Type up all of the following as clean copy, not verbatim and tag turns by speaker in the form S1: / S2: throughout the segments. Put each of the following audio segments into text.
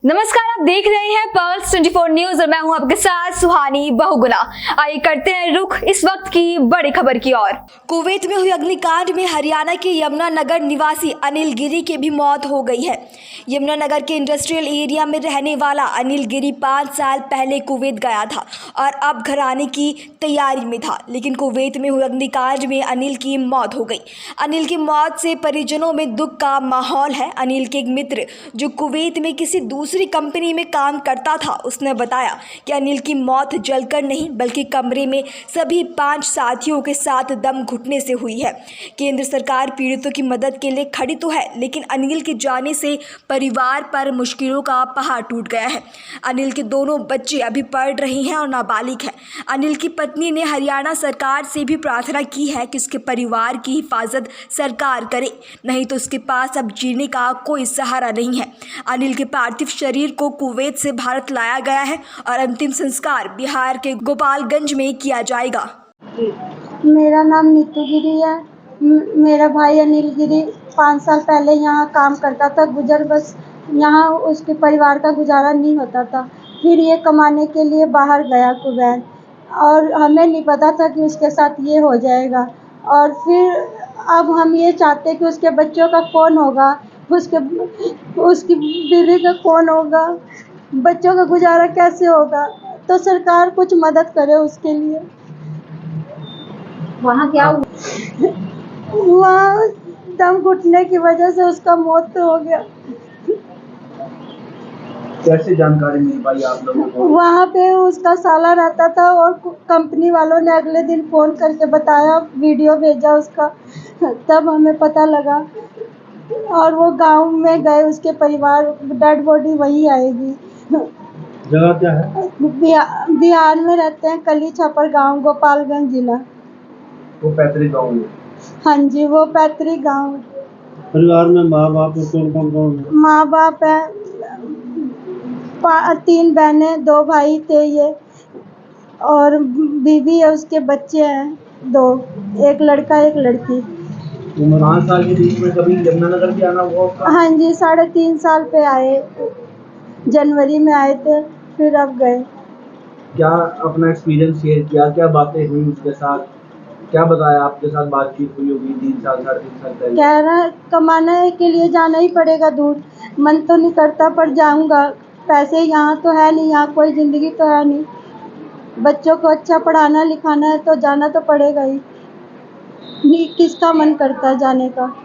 S1: नमस्कार, आप देख रहे हैं पल्स 24 न्यूज और मैं हूं आपके साथ सुहानी बहुगुना। आइए करते हैं रुख इस वक्त की बड़ी खबर की ओर। कुवैत में हुई अग्निकांड में हरियाणा के यमुनानगर निवासी अनिल गिरी की भी मौत हो गई है। यमुनानगर के इंडस्ट्रियल एरिया में रहने वाला अनिल गिरी 5 साल पहले कुवैत गया था और अब घर आने की तैयारी में था, लेकिन कुवैत में हुए अग्निकांड में अनिल की मौत हो गई। अनिल की मौत से परिजनों में दुख का माहौल है। अनिल के एक मित्र जो कुवैत में किसी दूसरी कंपनी में काम करता था, उसने बताया कि अनिल की मौत जलकर नहीं बल्कि कमरे में सभी 5 साथियों के साथ दम घुटने से हुई है। केंद्र सरकार पीड़ितों की मदद के लिए खड़ी तो है, लेकिन अनिल के जाने से परिवार पर मुश्किलों का पहाड़ टूट गया है। अनिल के दोनों बच्चे अभी पढ़ रहे हैं और नाबालिग हैं। अनिल की पत्नी ने हरियाणा सरकार से भी प्रार्थना की है कि उसके परिवार की हिफाजत सरकार करे, नहीं तो उसके पास अब जीने का कोई सहारा नहीं है। अनिल के पार्थिव शरीर को कुवैत से भारत लाया गया है और अंतिम संस्कार बिहार के गोपालगंज में किया जाएगा।
S2: मेरा नाम नीतू गिरी है। मेरा भाई अनिल गिरी 5 साल पहले यहाँ काम करता था। बस यहाँ उसके परिवार का गुजारा नहीं होता था, फिर ये कमाने के लिए बाहर गया कुवैत, और हमें नहीं पता था कि उसके साथ ये हो जाएगा। और फिर अब हम ये चाहते कि उसके बच्चों का कौन होगा, उसकी बीवी का कौन होगा, बच्चों का गुजारा कैसे होगा। तो सरकार कुछ मदद करे उसके लिए।
S3: वहाँ क्या हुआ?
S2: वहाँ दम घुटने की वजह से उसका मौत हो गया।
S4: कैसे जानकारी मिल पाई आप लोगों को?
S2: वहाँ पे उसका साला रहता था और कंपनी वालों ने अगले दिन फ़ोन करके बताया, वीडियो भेजा उसका, तब हमें पता लगा। और वो गांव में गए, उसके परिवार डेड बॉडी वही आएगी।
S4: जगह क्या है?
S2: बिहार में रहते हैं, कली छपर गांव, गोपालगंज जिला।
S4: वो पैतृक गाँव में?
S2: हाँ जी, वो पैतृक गांव।
S4: परिवार में माँ बाप कौन है?
S2: माँ बाप है, 3 बहनें, 2 भाई थे ये, और बीवी है, उसके बच्चे हैं 2, एक लड़का एक लड़की।
S4: 5 साल के बीच में कभी यमुनानगर भी आना हुआ उसका?
S2: हाँ जी, 3.5 साल पे आए, जनवरी में आए थे, फिर अब गए।
S4: क्या अपना एक्सपीरियंस शेयर किया, क्या बातें हुई उसके साथ, क्या बताया? आपके साथ बातचीत हुई होगी 3 साल 3.5 साल पहले।
S2: कह रहा है कमाना है के लिए जाना ही पड़ेगा दूर, मन तो नहीं करता पर जाऊंगा, पैसे यहाँ तो है नहीं, यहाँ कोई ज़िंदगी तो है नहीं, बच्चों को अच्छा पढ़ाना लिखाना है तो जाना तो पड़ेगा ही। किसका मन करता है जाने का।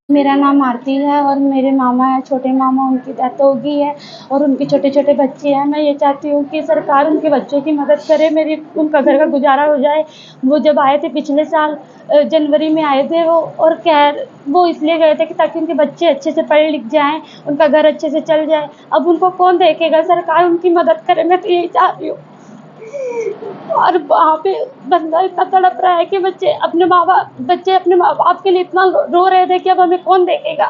S3: मेरा नाम आरती है और मेरे मामा है, छोटे मामा, उनकी डेथ हो गई है और उनके छोटे छोटे बच्चे हैं। मैं ये चाहती हूँ कि सरकार उनके बच्चों की मदद करे, उनका घर का गुजारा हो जाए। वो जब आए थे पिछले साल जनवरी में आए थे वो इसलिए गए थे कि ताकि उनके बच्चे अच्छे से पढ़ लिख जाएँ, उनका घर अच्छे से चल जाए। अब उनको कौन देखेगा? सरकार उनकी मदद करे, मैं तो यही चाह रही हूँ। और वहाँ पे बंदा इतना तड़प रहा है कि बच्चे अपने माँ बाप के लिए इतना रो रहे थे कि अब हमें कौन देखेगा।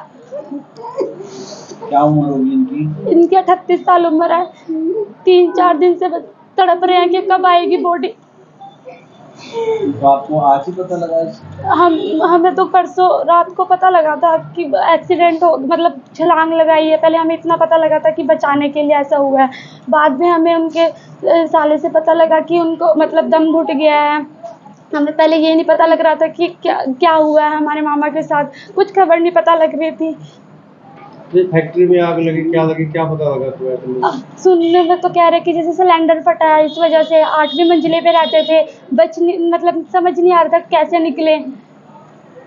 S4: क्या उम्र होगी इनकी?
S3: इनकी 38 साल उम्र है। 3-4 दिन से तड़प रहे हैं कि कब आएगी बॉडी।
S4: तो आपको आज ही पता लगा?
S3: हमें तो परसों रात को पता लगा था कि एक्सीडेंट हो, मतलब छलांग लगाई है। पहले हमें इतना पता लगा था कि बचाने के लिए ऐसा हुआ है, बाद में हमें उनके साले से पता लगा कि उनको मतलब दम घुट गया है। हमें पहले ये नहीं पता लग रहा था कि क्या हुआ है हमारे मामा के साथ, कुछ खबर नहीं पता लग रही थी।
S4: फैक्ट्री में आग लगी, क्या लगी, क्या पता लगा तुम्हें?
S3: सुनने में तो कह रहे कि जैसे सिलेंडर फटा है, इस वजह से 8वीं मंजिले पे रहते थे, मतलब समझ नहीं आ रहा था कैसे निकले,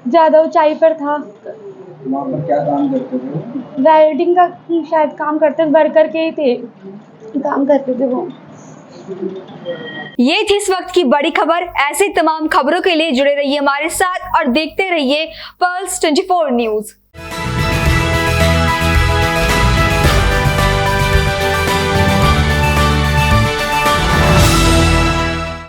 S3: ज़्यादा ऊंचाई पर था।
S4: वहाँ पर क्या काम करते थे?
S3: वेल्डिंग का शायद काम करते थे, वर्कर के ही थे, काम करते थे वो।
S1: ये थी इस वक्त की बड़ी खबर। ऐसी तमाम खबरों के लिए जुड़े रहिए हमारे साथ और देखते रहिए पल्स 24 न्यूज।